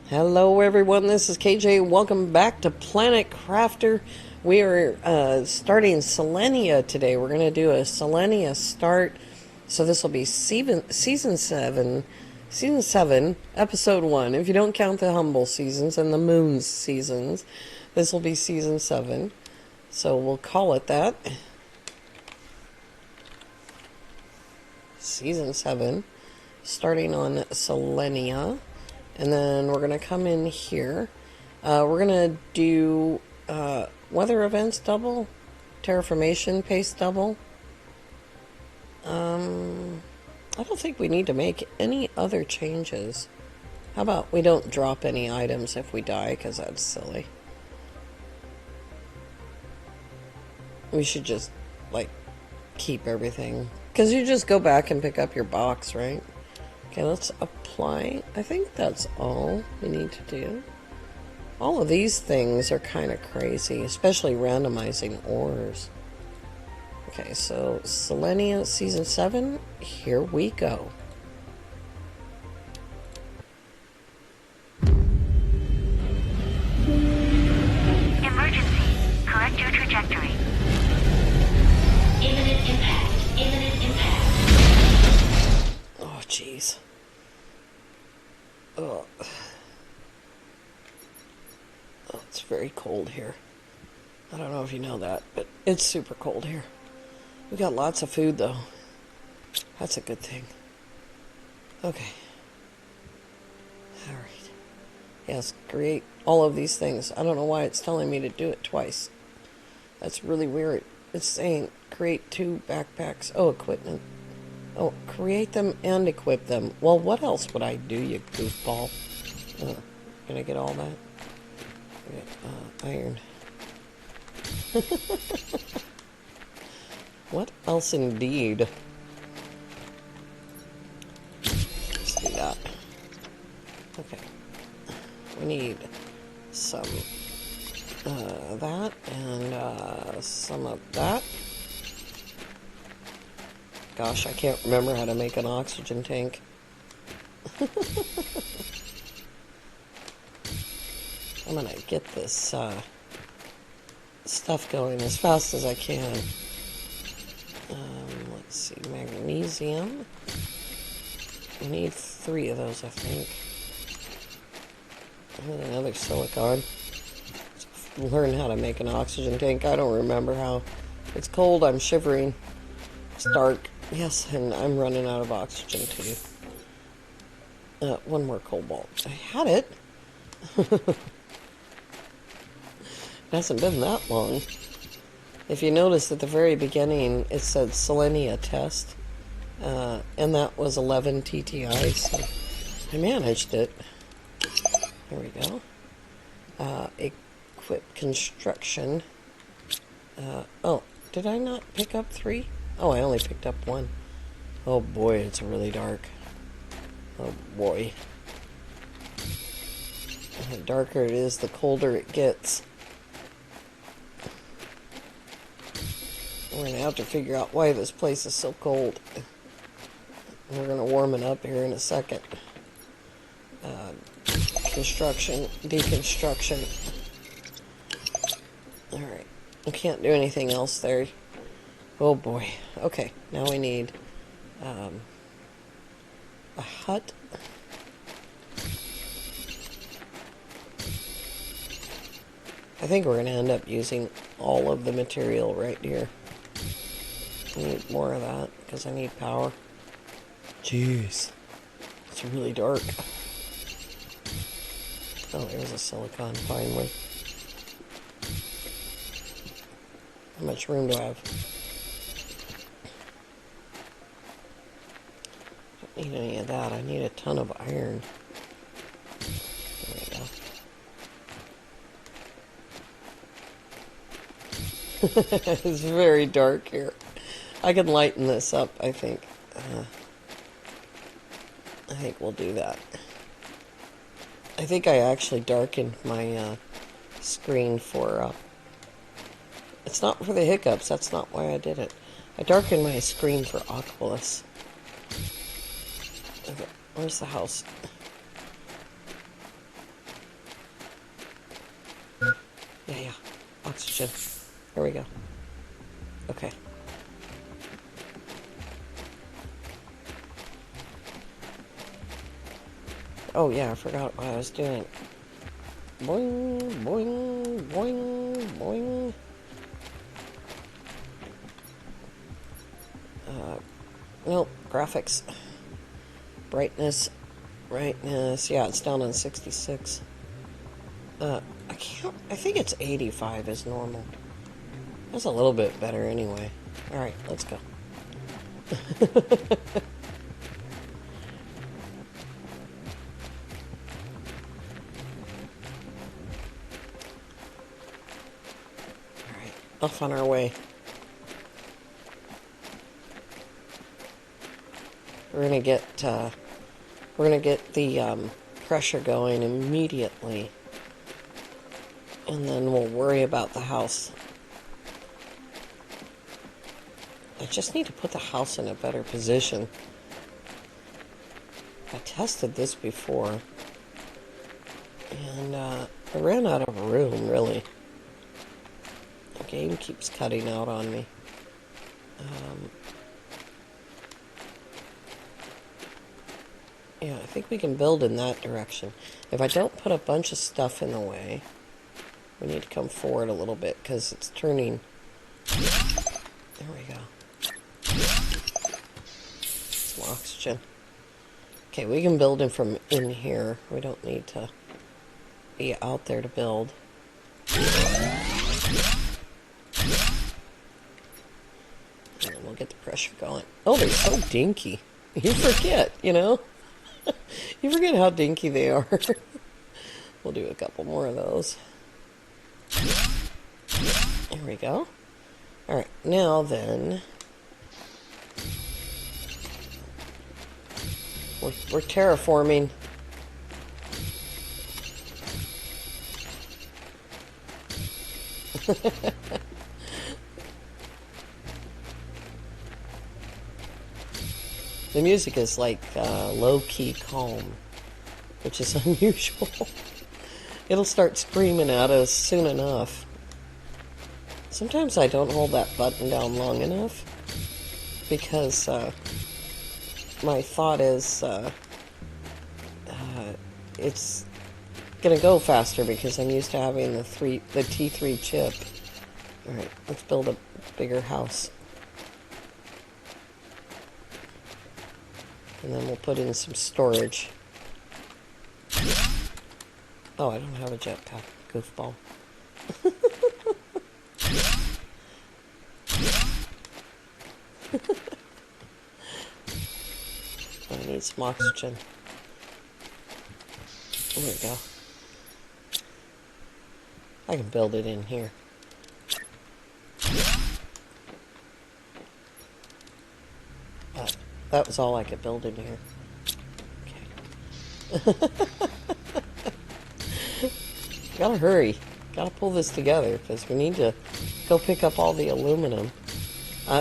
Hello everyone, this is KJ. Welcome back to Planet Crafter. We are starting Selenia today. We're going to do a Selenia start. So this will be season 7, episode 1. If you don't count the humble seasons and the moon's seasons, this will be season 7. So we'll call it that. Season 7, starting on Selenia. And then we're going to come in here. We're going to do weather events double, terraformation pace double. I don't think we need to make any other changes. How about we don't drop any items if we die, because that's silly. We should just, like, keep everything. Because you just go back and pick up your box, right? Okay, let's apply. I think that's all we need to do. All of these things are kind of crazy, especially randomizing ores. Okay, so Selenia Season 7, here we go. Emergency. Correct your trajectory. Imminent impact. Imminent impact. Oh, jeez. Oh, it's very cold here. I don't know if you know that, but it's super cold here. We got lots of food, though. That's a good thing. Okay. Alright. Yes, create all of these things. I don't know why it's telling me to do it twice. That's really weird. It's saying create 2 backpacks. Oh, equipment. Oh, create them and equip them. Well, what else would I do, you goofball? Can I get all that? Iron. What else indeed? Let's do that. Okay. We need some that and some of that. Gosh, I can't remember how to make an oxygen tank. I'm gonna get this stuff going as fast as I can. Let's see, magnesium. We need 3 of those, I think. And another silicon. Learn how to make an oxygen tank. I don't remember how. It's cold, I'm shivering. It's dark. Yes, and I'm running out of oxygen too. 1 more cobalt. I had it. It hasn't been that long. If you notice at the very beginning, it said Selenia test. And that was 11 TTI, so I managed it. There we go. Equip construction. Oh, did I not pick up 3? Oh, I only picked up 1. Oh boy, it's really dark. Oh boy. And the darker it is, the colder it gets. We're going to have to figure out why this place is so cold. We're going to warm it up here in a second. Construction, deconstruction. Alright. We can't do anything else there. Oh boy. Okay, now we need a hut. I think we're going to end up using all of the material right here. I need more of that because I need power. Jeez. It's really dark. Oh, there's a silicon finally. How much room do I have? Don't need any of that. I need a ton of iron. There we go. It's very dark here. I can lighten this up, I think. I think we'll do that. I think I actually darkened my screen for... it's not for the hiccups. That's not why I did it. I darkened my screen for Oculus. Okay, where's the house? Yeah, yeah. Oxygen. There we go. Okay. Oh, yeah, I forgot what I was doing. Boing, boing, boing, boing. Nope, graphics. Brightness. Brightness. Yeah, it's down on 66. I think it's 85 is normal. That's a little bit better anyway. Alright, let's go. Alright, off on our way. We're gonna get the pressure going immediately, and then we'll worry about the house. I just need to put the house in a better position. I tested this before, and I ran out of room, really. The game keeps cutting out on me. Yeah, I think we can build in that direction. If I don't put a bunch of stuff in the way, we need to come forward a little bit because it's turning. There we go. Some oxygen. Okay, we can build in from in here. We don't need to be out there to build. And we'll get the pressure going. Oh, they're so dinky. You forget, you know? You forget how dinky they are. We'll do a couple more of those. There we go. Alright, now then... We're terraforming. The music is like low-key calm, which is unusual. It'll start screaming at us soon enough. Sometimes I don't hold that button down long enough because my thought is it's gonna go faster because I'm used to having the T3 chip. Alright, let's build a bigger house. And then we'll put in some storage. Oh, I don't have a jetpack, goofball. I need some oxygen. There we go. I can build it in here. But that was all I could build in here. Okay. Gotta hurry. Gotta pull this together because we need to go pick up all the aluminum.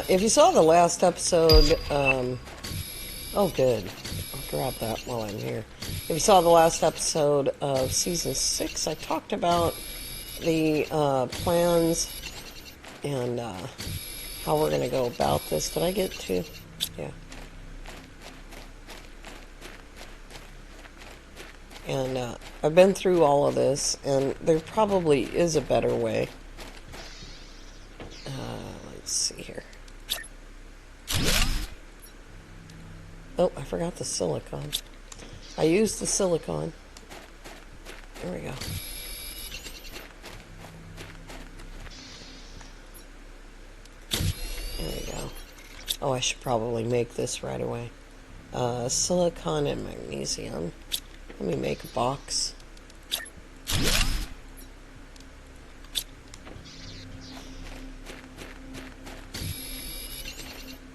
If you saw the last episode, oh good, I'll grab that while I'm here. If you saw the last episode of Season 6, I talked about the plans and how we're going to go about this. Did I get to? Yeah. And I've been through all of this, and there probably is a better way. Let's see here. Oh, I forgot the silicone. I used the silicone. There we go. There we go. Oh, I should probably make this right away. Silicon and magnesium. Let me make a box.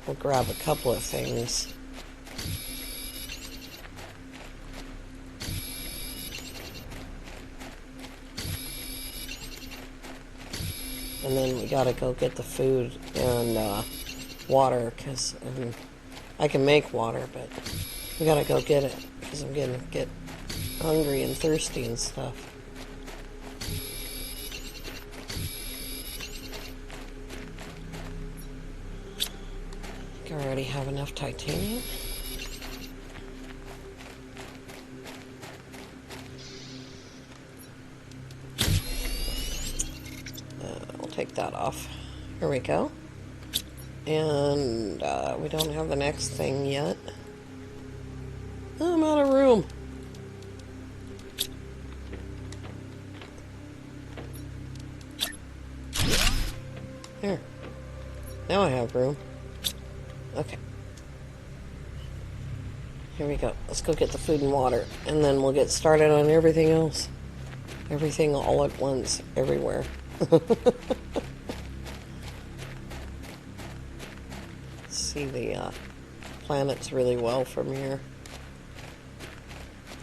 We'll grab a couple of things. And then we gotta go get the food and water, because I can make water, but we gotta go get it, because I'm gonna get hungry and thirsty and stuff. think I already have enough titanium. I'll take that off. Here we go. And we don't have the next thing yet. Oh, I'm out of room. Here. Now I have room. Okay. Here we go. Let's go get the food and water, and then we'll get started on everything else. Everything all at once, everywhere. See the planets really well from here.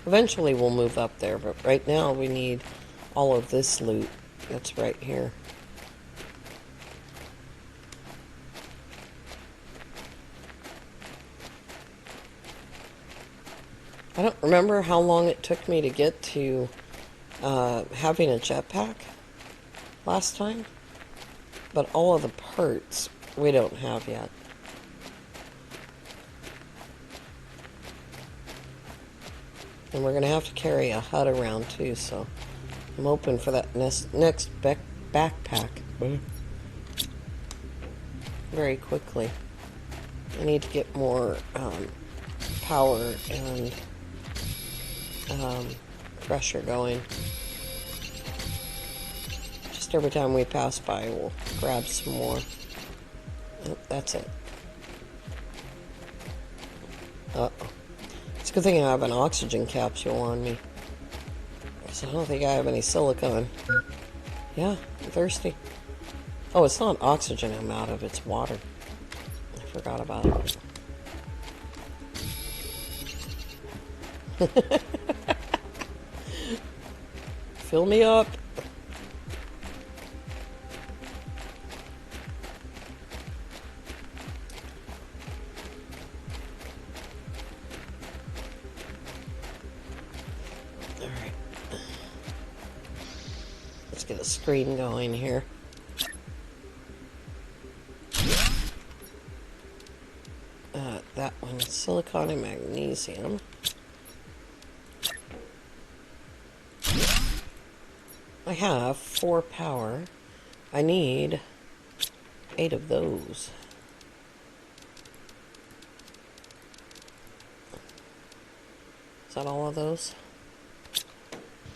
Eventually we'll move up there, but right now we need all of this loot that's right here. I don't remember how long it took me to get to having a jetpack last time, but all of the parts we don't have yet. And we're going to have to carry a hut around too, so I'm hoping for that next backpack very quickly. I need to get more power and pressure going. Just every time we pass by, we'll grab some more. Oh, that's it. Uh-oh. It's a good thing I have an oxygen capsule on me, because I don't think I have any silicone. Yeah, I'm thirsty. Oh, it's not oxygen I'm out of, it's water. I forgot about it. Fill me up. Alright. Let's get a screen going here. That one is silicon and magnesium. I have 4 power. I need 8 of those. Is that all of those?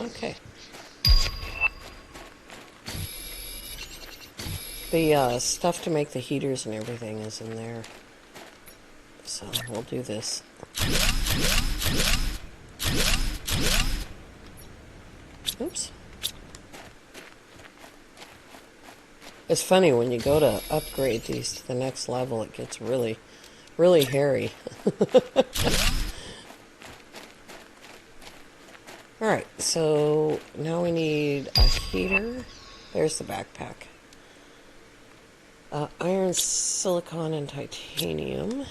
Okay. The stuff to make the heaters and everything is in there. So we'll do this. Oops. It's funny, when you go to upgrade these to the next level, it gets really, really hairy. Alright, so now we need a heater. There's the backpack. Iron, silicon, and titanium.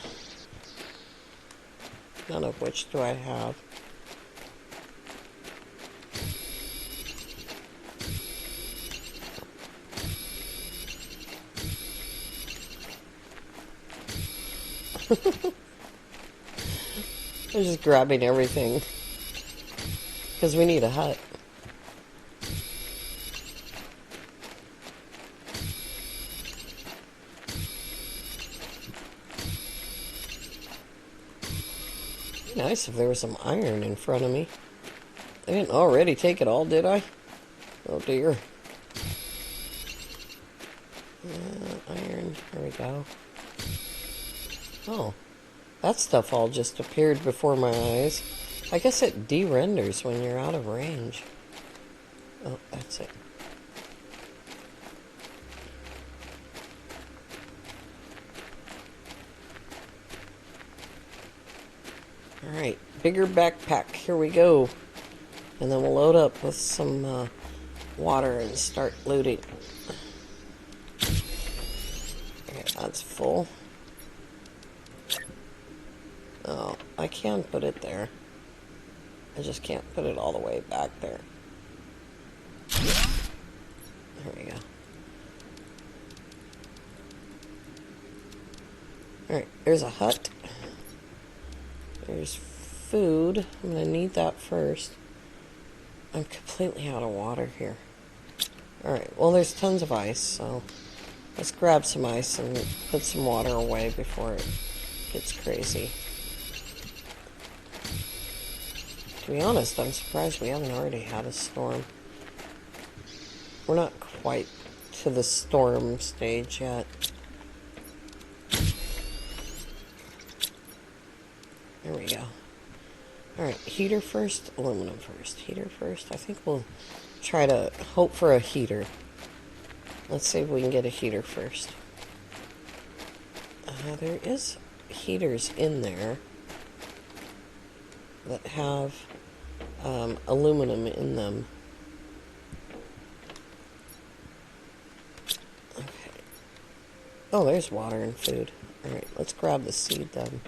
None of which do I have. I'm just grabbing everything because we need a hut. It'd be nice if there was some iron in front of me. I didn't already take it all, did I? Oh dear. Iron. There we go. Oh, that stuff all just appeared before my eyes. I guess it de-renders when you're out of range. Oh, that's it. Alright, bigger backpack. Here we go. And then we'll load up with some water and start looting. Okay, that's full. Oh, I can put it there. I just can't put it all the way back there. There we go. Alright, there's a hut. There's food. I'm going to need that first. I'm completely out of water here. Alright, well there's tons of ice, so let's grab some ice and put some water away before it gets crazy. To be honest, I'm surprised we haven't already had a storm. We're not quite to the storm stage yet. There we go. Alright, heater first, aluminum first. Heater first. I think we'll try to hope for a heater. Let's see if we can get a heater first. There is heaters in there that have aluminum in them. Okay. Oh, there's water and food. Alright, let's grab the seed then.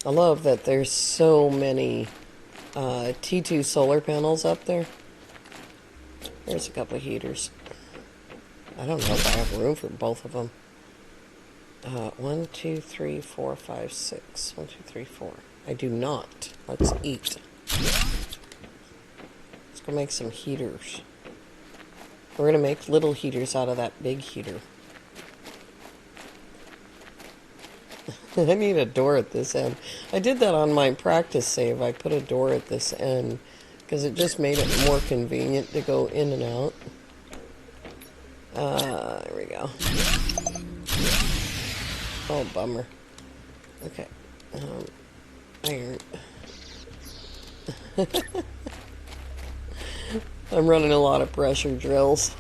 I love that there's so many T2 solar panels up there. There's a couple of heaters. I don't know if I have room for both of them. 1, 2, 3, 4, 5, 6. 1, 2, 3, 4. I do not. Let's eat. Let's go make some heaters. We're going to make little heaters out of that big heater. I need a door at this end. I did that on my practice save. I put a door at this end because it just made it more convenient to go in and out. There we go. Oh, bummer. Okay. Iron. I'm running a lot of pressure drills.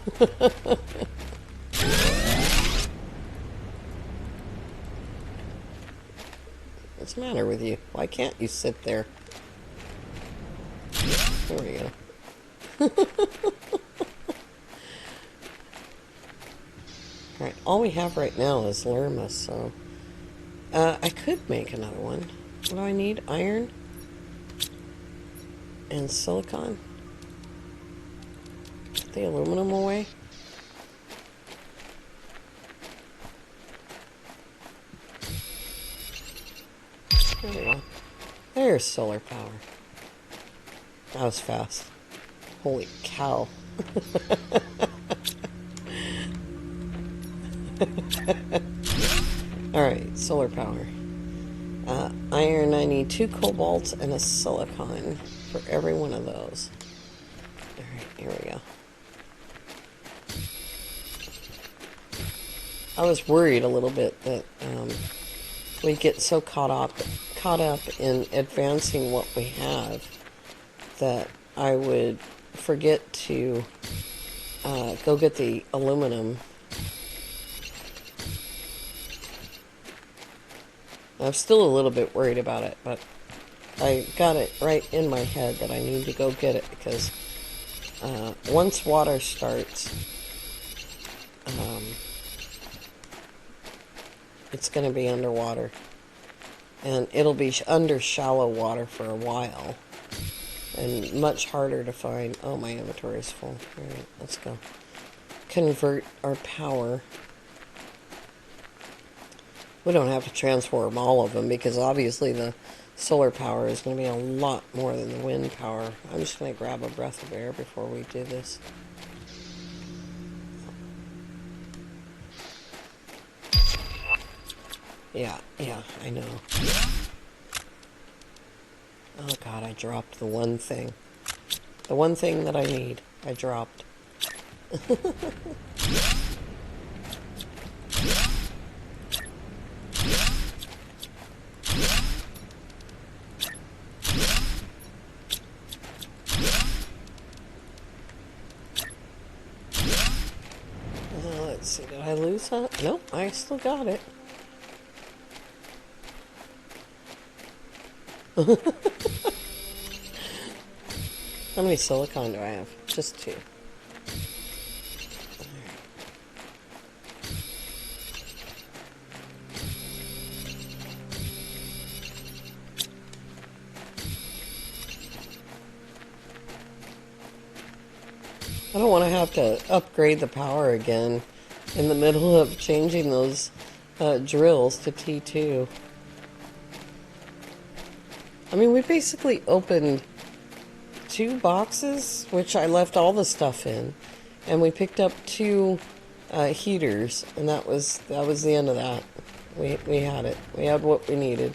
What's the matter with you? Why can't you sit there? There we go. Alright, all we have right now is Lerma, so... I could make another one. What do I need? Iron? And silicon? Put the aluminum away? There we go. There's solar power. That was fast. Holy cow. Alright, solar power. Iron, I need 2 cobalts and a silicon for every one of those. Alright, here we go. I was worried a little bit that we get so caught up in advancing what we have that I would forget to go get the aluminum. I'm still a little bit worried about it, but I got it right in my head that I need to go get it because once water starts, it's going to be underwater. And it'll be under shallow water for a while. And much harder to find. Oh, my inventory is full. Alright, let's go. Convert our power. We don't have to transform all of them because obviously the solar power is going to be a lot more than the wind power. I'm just going to grab a breath of air before we do this. Yeah, I know. Oh god, I dropped the one thing. The one thing that I need, I dropped. Let's see, did I lose that? Nope, I still got it. How many silicon do I have? Just 2. I don't want to have to upgrade the power again in the middle of changing those drills to T2. I mean, we basically opened 2 boxes, which I left all the stuff in, and we picked up 2 heaters, and that was the end of that. We had it. We had what we needed.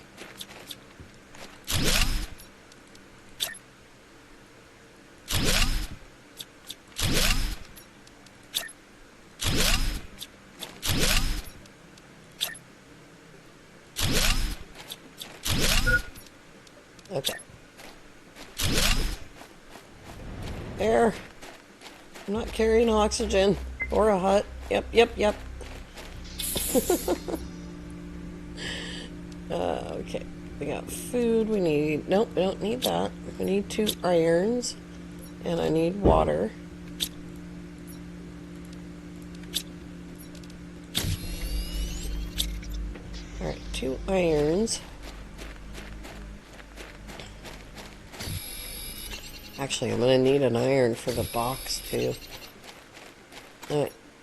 Okay. There. I'm not carrying oxygen or a hut. Yep. Okay. We got food. We need... Nope, we don't need that. We need 2 irons. And I need water. Alright, 2 irons. Actually, I'm going to need an iron for the box, too.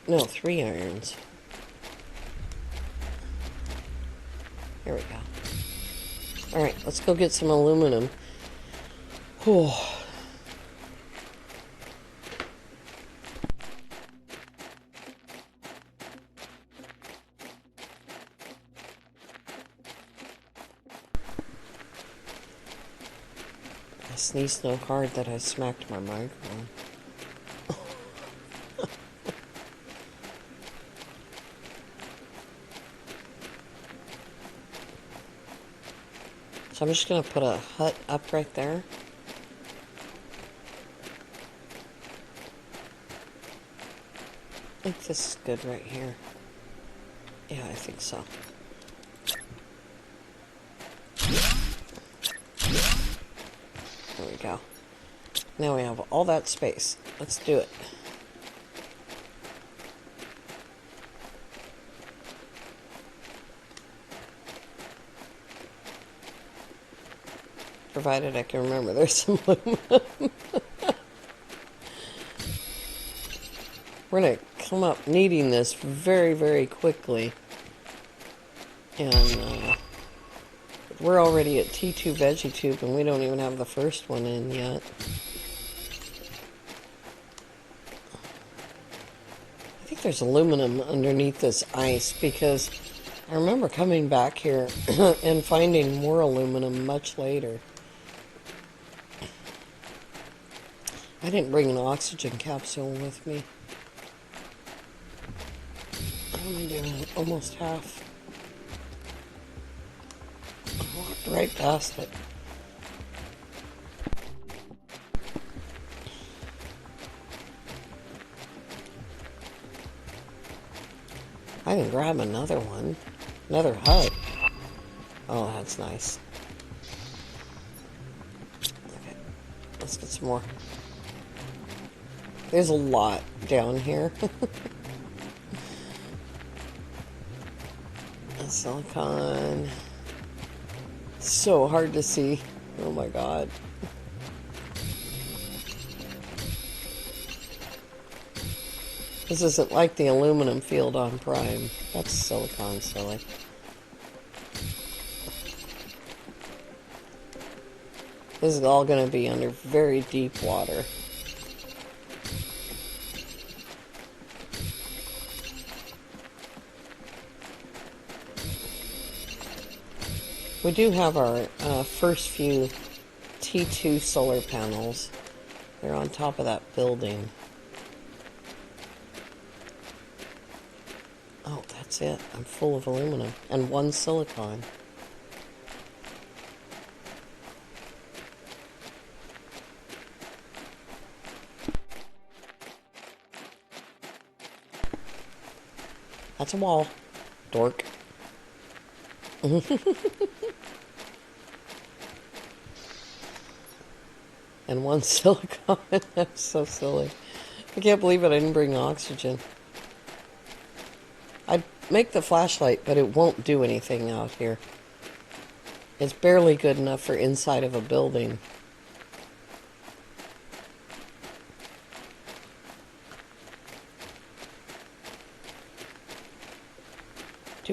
No, 3 irons. There we go. Alright, let's go get some aluminum. Whew. I sneezed so hard that I smacked my microphone. So I'm just going to put a hut up right there. I think this is good right here. Yeah, I think so. There we go. Now we have all that space. Let's do it. Provided I can remember there's some aluminum. We're going to come up needing this very, very quickly. And we're already at T2 Veggie Tube, and we don't even have the first one in yet. I think there's aluminum underneath this ice, because I remember coming back here and finding more aluminum much later. I didn't bring an oxygen capsule with me. What am I doing? Almost half. I walked right past it. I can grab another one. Another hut. Oh, that's nice. Okay, let's get some more. There's a lot down here. Silicon. So hard to see. Oh my god. This isn't like the aluminum field on Prime. That's silicon, silly. This is all going to be under very deep water. We do have our first few T2 solar panels. They're on top of that building. Oh, that's it. I'm full of aluminum. And 1 silicon. That's a wall. Dork. And 1 silicon. That's so silly. I can't believe it. I didn't bring oxygen. I'd make the flashlight, but it won't do anything out here. It's barely good enough for inside of a building.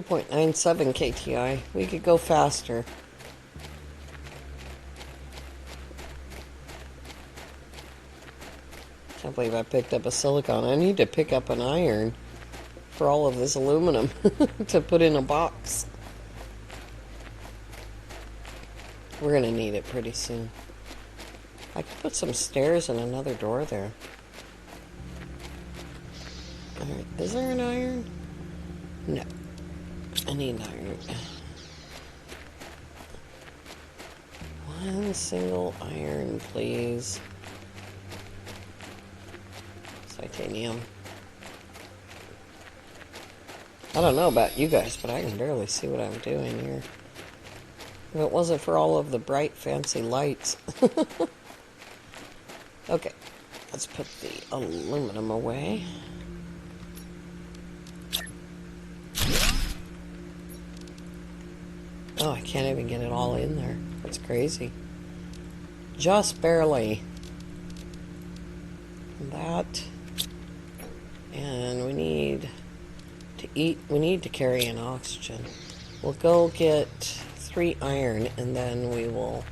2.97 KTI. We could go faster. Can't believe I picked up a silicon. I need to pick up an iron for all of this aluminum to put in a box. We're gonna need it pretty soon. I could put some stairs and another door there. Alright, is there an iron? No. I need an iron. One single iron, please. Titanium. I don't know about you guys, but I can barely see what I'm doing here. If it wasn't for all of the bright, fancy lights. Okay, let's put the aluminum away. Oh, I can't even get it all in there. That's crazy. Just barely. That. And we need to eat. We need to carry in oxygen. We'll go get 3 iron and then we will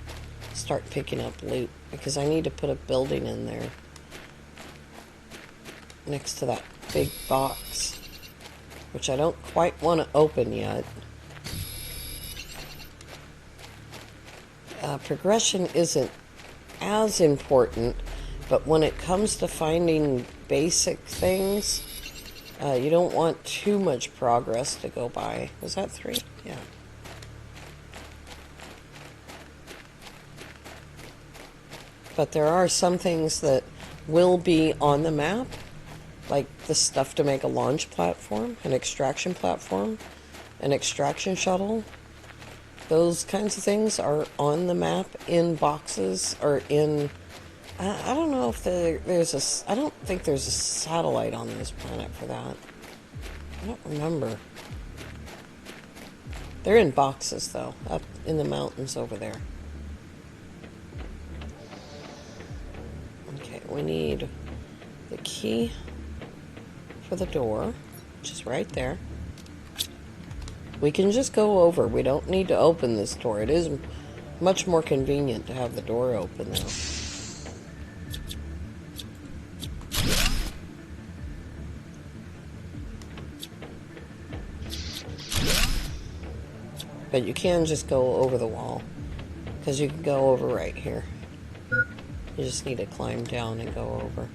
start picking up loot because I need to put a building in there next to that big box, which I don't quite want to open yet. Progression isn't as important, but when it comes to finding basic things, you don't want too much progress to go by. Was that 3? Yeah. But there are some things that will be on the map, like the stuff to make a launch platform, an extraction platform, an extraction shuttle. Those kinds of things are on the map in boxes or in... I don't know if there's a... I don't think there's a satellite on this planet for that. I don't remember. They're in boxes, though, up in the mountains over there. Okay, we need the key for the door, which is right there. We can just go over. We don't need to open this door. It is much more convenient to have the door open, though. But you can just go over the wall, because you can go over right here. You just need to climb down and go over.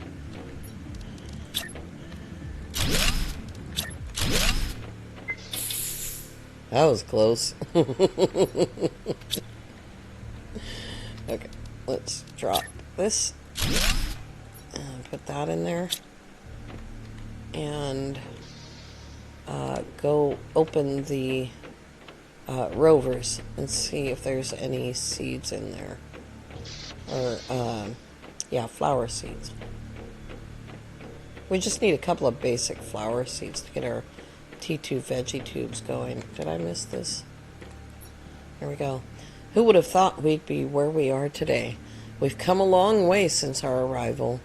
That was close. Okay, let's drop this and put that in there. And go open the rovers and see if there's any seeds in there. Or, yeah, flower seeds. We just need a couple of basic flower seeds to get our T2 veggie tubes going. Did I miss this? Here we go. Who would have thought we'd be where we are today? We've come a long way since our arrival.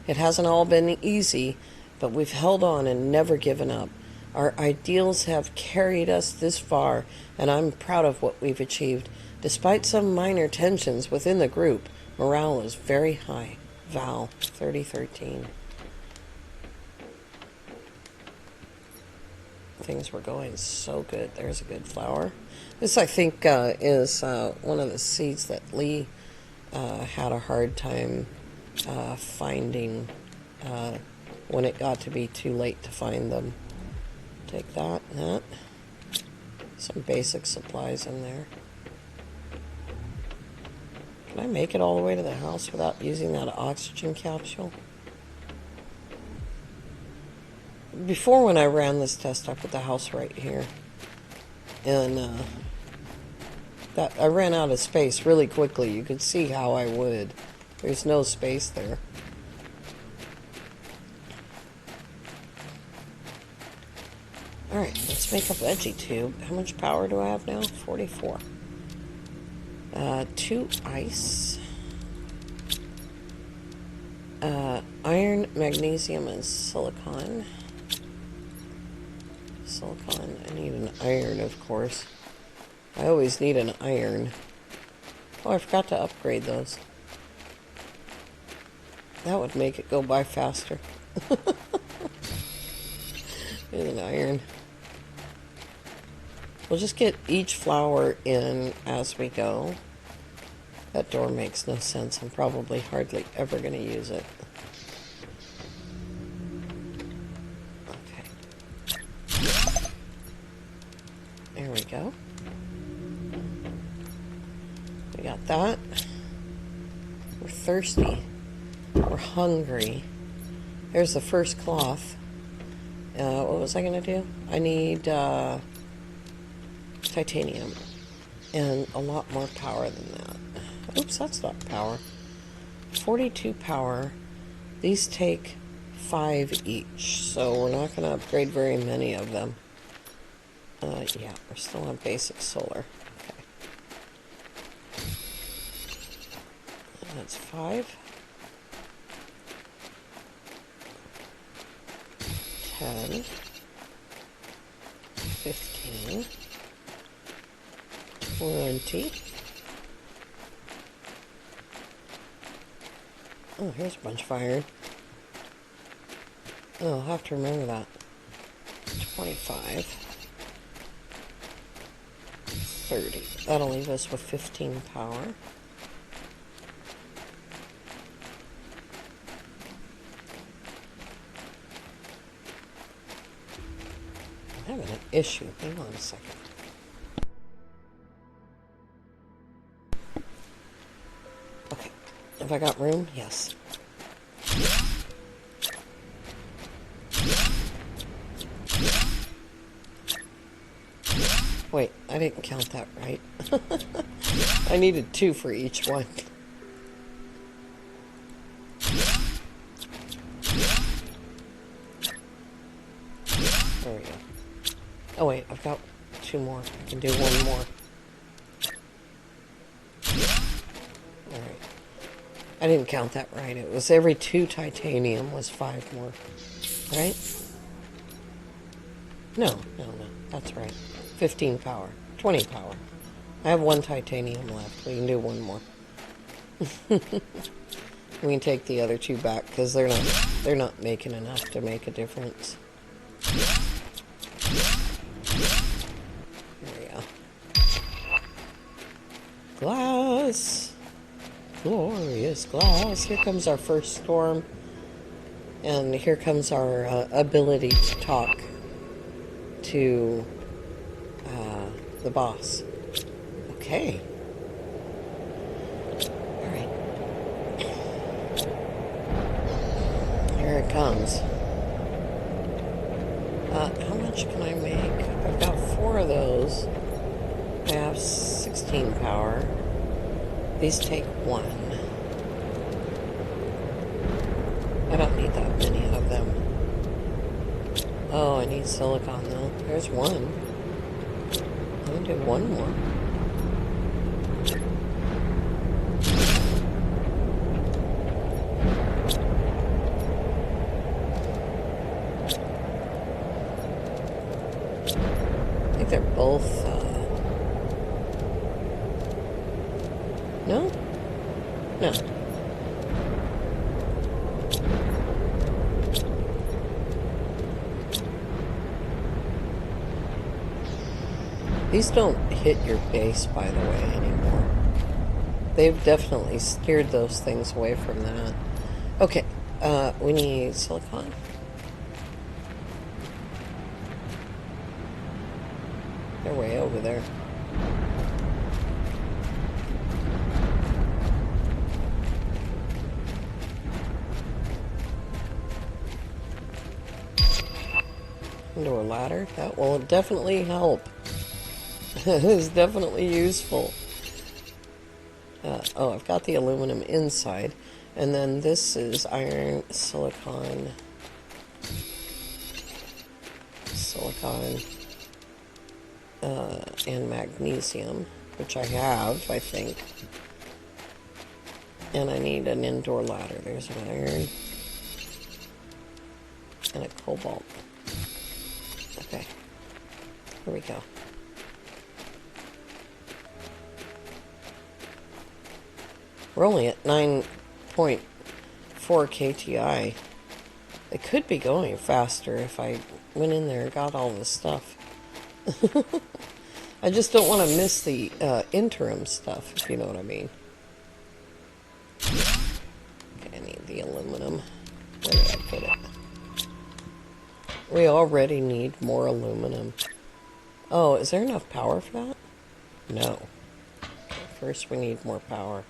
It hasn't all been easy, but we've held on and never given up. Our ideals have carried us this far, and I'm proud of what we've achieved. Despite some minor tensions within the group, morale is very high. Val, 3013. Things were going so good. There's a good flower. This, I think, is one of the seeds that Lee had a hard time finding when it got to be too late to find them. Take that and that. Some basic supplies in there. Can I make it all the way to the house without using that oxygen capsule? Before, when I ran this test, I put the house right here. And that I ran out of space really quickly. You could see how I would. There's no space there. Alright, let's make a veggie tube. How much power do I have now? 44. 2 ice. Iron, magnesium, and silicon. silicon. I need an iron, of course. I always need an iron. Oh, I forgot to upgrade those. That would make it go by faster. Need an iron. We'll just get each flower in as we go. That door makes no sense. I'm probably hardly ever going to use it. Okay. There we go. We got that. We're thirsty. We're hungry. There's the first cloth. What was I going to do? I need titanium. And a lot more power than that. Oops, that's not power. 42 power. These take 5 each, so we're not going to upgrade very many of them. Yeah, we're still on basic solar. Okay. That's 5. 10. 15. 20. Oh, here's a bunch of iron. Oh, I'll have to remember that. 25. 30. That'll leave us with 15 power. I'm having an issue. Hang on a second. Okay. Have I got room? Yes. Wait, I didn't count that right. I needed 2 for each one. There we go. Oh wait, I've got 2 more. I can do 1 more. Alright. I didn't count that right. It was every 2 titanium was 5 more. Right? No. That's right. 15 power. 20 power. I have 1 titanium left. We can do 1 more. We can take the other 2 back because they're not making enough to make a difference. There we go. Glass. Glorious glass. Here comes our first storm. And here comes our ability to talk to the boss. Okay. Alright. Here it comes. How much can I make? I've got 4 of those. I have 16 power. These take 1. I don't need that many of them. Oh, I need silicon though. There's 1. I'm gonna do 1 more. I think they're both, no? No. These don't hit your base, by the way, anymore. They've definitely steered those things away from that. Okay, we need silicon. They're way over there. Indoor ladder. That will definitely help. It is definitely useful. Oh, I've got the aluminum inside. And then this is iron, silicon, and magnesium, which I have, I think. And I need an indoor ladder. There's an iron and a cobalt. Okay. Here we go. We're only at 9.4 KTI. It could be going faster if I went in there and got all this stuff. I just don't want to miss the interim stuff, if you know what I mean. Okay, I need the aluminum. Where did I put it? We already need more aluminum. Oh, is there enough power for that? No. Okay, first we need more power.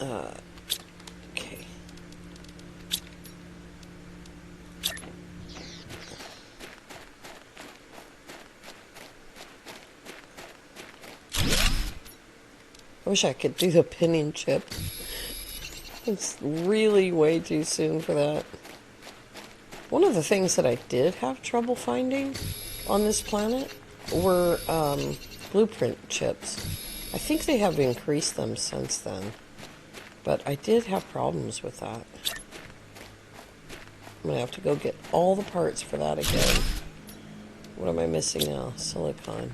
Okay. I wish I could do the pinning chip. It's really way too soon for that. One of the things that I did have trouble finding on this planet were blueprint chips. I think they have increased them since then, but I did have problems with that. I'm gonna have to go get all the parts for that again. What am I missing now? Silicon.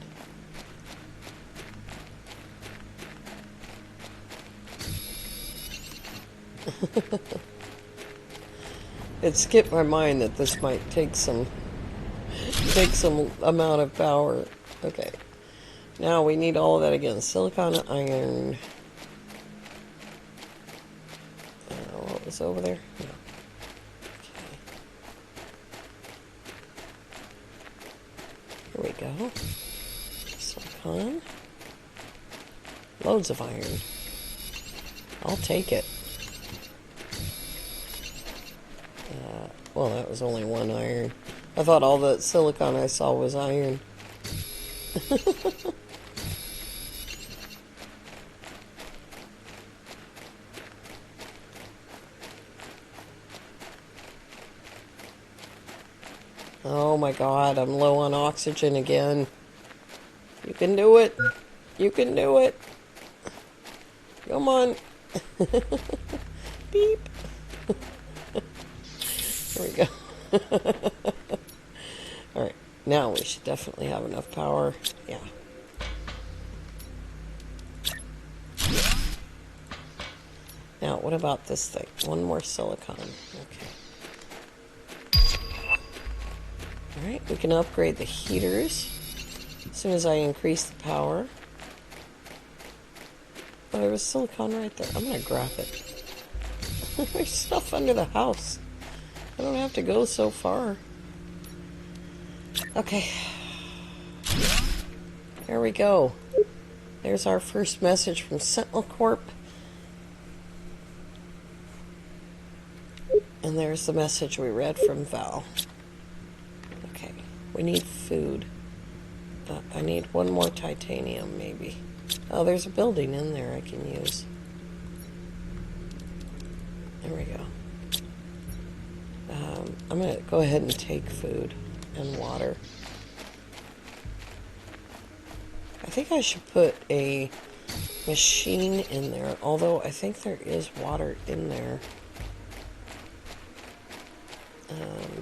It skipped my mind that this might take some amount of power. Okay. Now we need all of that again. Silicon, iron. What was over there? No. Okay. Here we go. Silicon. Loads of iron. I'll take it. Well, that was only one iron. I thought all the silicon I saw was iron. Oh my God, I'm low on oxygen again. You can do it. You can do it. Come on. Beep. There we go. Alright, now we should definitely have enough power. Yeah. Now, what about this thing? One more silicon. Okay. Alright, we can upgrade the heaters as soon as I increase the power. Oh, there was silicon right there. I'm gonna grab it. There's stuff under the house. I don't have to go so far. Okay. There we go. There's our first message from Sentinel Corp. And there's the message we read from Val. Okay. We need food. I need one more titanium, maybe. Oh, there's a building in there I can use. There we go. I'm going to go ahead and take food and water. I think I should put a machine in there, although I think there is water in there.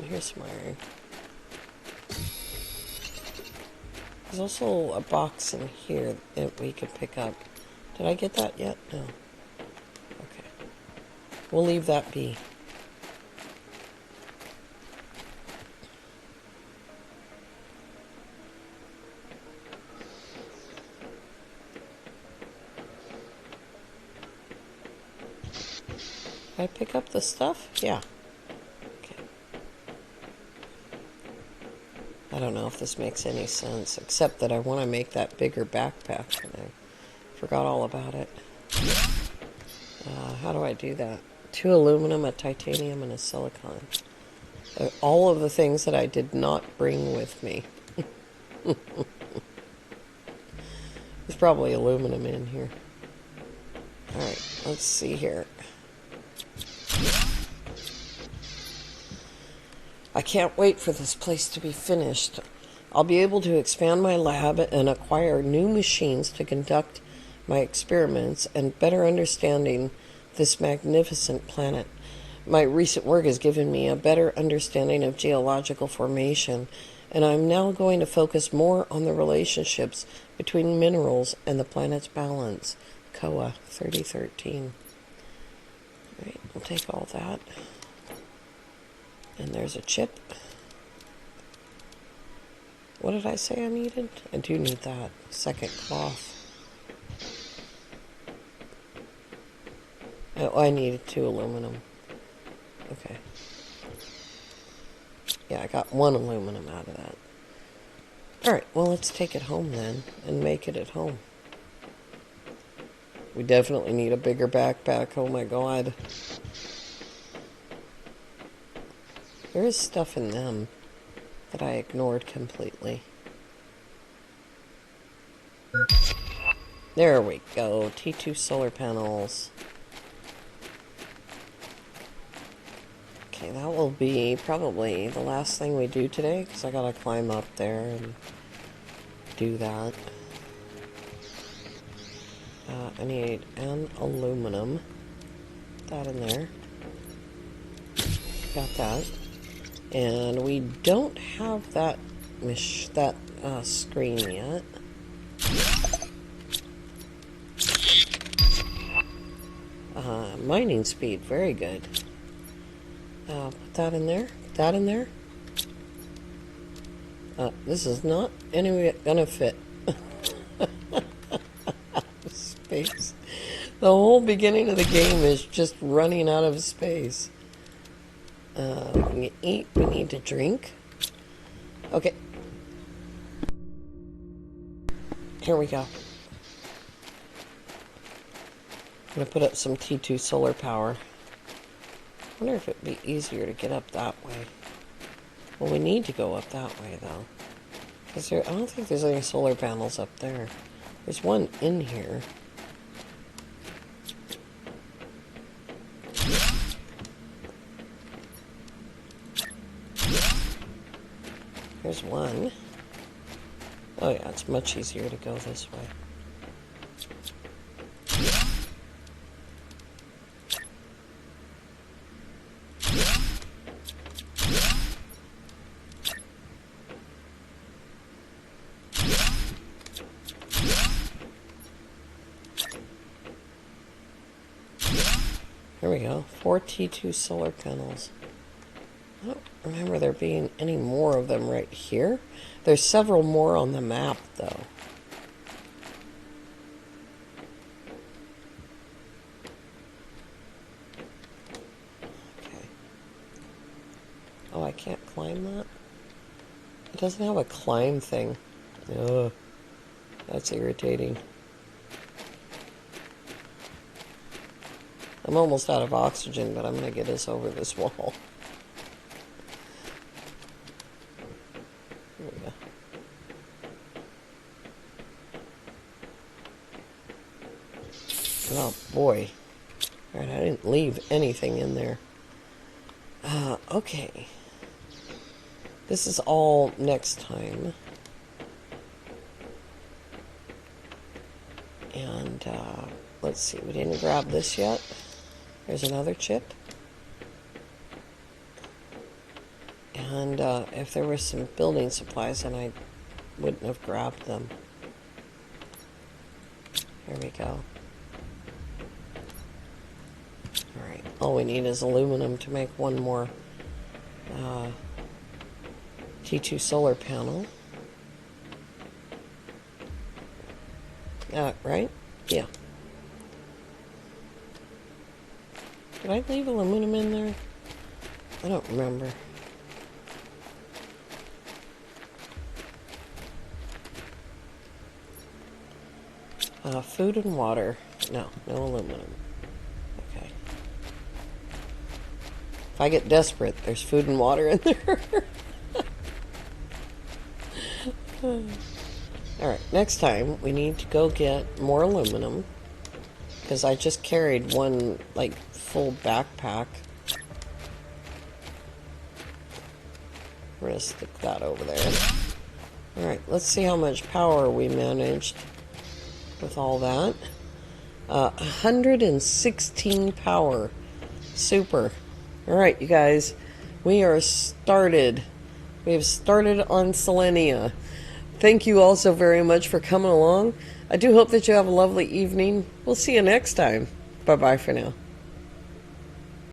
Here's some iron. There's also a box in here that we could pick up. Did I get that yet? No. Okay. We'll leave that be. Did I pick up the stuff? Yeah. Okay. I don't know if this makes any sense, except that I want to make that bigger backpack, and I forgot all about it. How do I do that? 2 aluminum, a titanium, and a silicon. All of the things that I did not bring with me. There's probably aluminum in here. Alright, let's see here. I can't wait for this place to be finished. I'll be able to expand my lab and acquire new machines to conduct my experiments and better understanding this magnificent planet. My recent work has given me a better understanding of geological formation, and I'm now going to focus more on the relationships between minerals and the planet's balance. Koa 3013. Alright, we'll take all that. And there's a chip. What did I say I needed? I do need that. Second cloth. Oh, I needed 2 aluminum. Okay. Yeah, I got 1 aluminum out of that. Alright, well, let's take it home then and make it at home. We definitely need a bigger backpack. Oh my god. There is stuff in them that I ignored completely. There we go. T2 solar panels. Okay, that will be probably the last thing we do today, because I gotta climb up there and do that. I need an aluminum. That in there. Got that. And we don't have that screen yet. Mining speed, very good. Put that in there. Put that in there. This is not anyway gonna fit. Space. The whole beginning of the game is just running out of space. We need to eat, we need to drink. Okay. Here we go. I'm going to put up some T2 solar power. I wonder if it'd be easier to get up that way. Well, we need to go up that way, though. Because I don't think there's any solar panels up there. There's one in here. There's one. Oh yeah, it's much easier to go this way. There we go. 4 T2 solar panels. I don't remember there being any more of them right here. There's several more on the map, though. Okay. Oh, I can't climb that? It doesn't have a climb thing. Ugh. That's irritating. I'm almost out of oxygen, but I'm going to get us over this wall. There we go. Oh, boy. Alright, I didn't leave anything in there. Okay. This is all next time. And, let's see. We didn't grab this yet. There's another chip. And if there were some building supplies, then I wouldn't have grabbed them. Here we go. Alright, all we need is aluminum to make one more T2 solar panel. Right? Yeah. Did I leave aluminum in there? I don't remember. Food and water. No aluminum. Okay. If I get desperate, there's food and water in there. Alright, next time we need to go get more aluminum. Because I just carried one, like, full backpack. We're going to stick that over there. Alright, let's see how much power we managed with all that. 116 power. Super. All right, you guys, we are started. We have started on Selenia. Thank you all so very much for coming along. I do hope that you have a lovely evening. We'll see you next time. Bye bye for now.